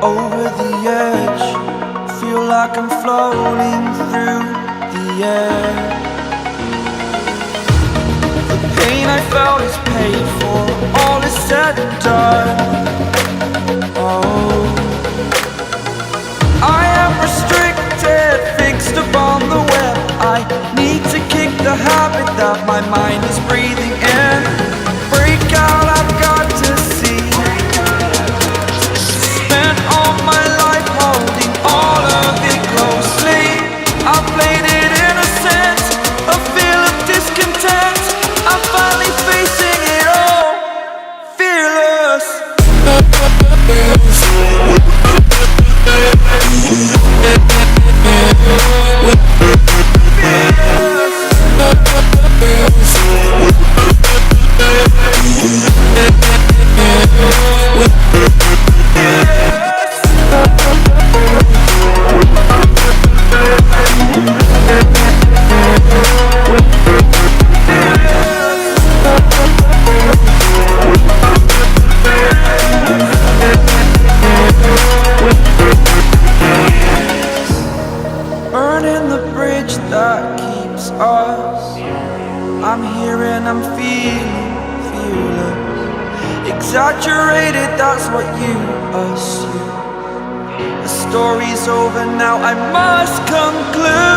over the edge. Feel like I'm floating through the air. The pain I felt is paid for, all is said and done. Oh, I am restricted, fixed upon the web. I need to kick the habit that my mind is breathing in. Break out, I've got to see. Spent all my life holding all of it closely. I played it innocent, a feel of discontent. I'm finally facing it all, fearless. Burning the bridge that keeps us. I'm here and I'm feeling fearless. Exaggerated, that's what you assume. The story's over now, I must conclude.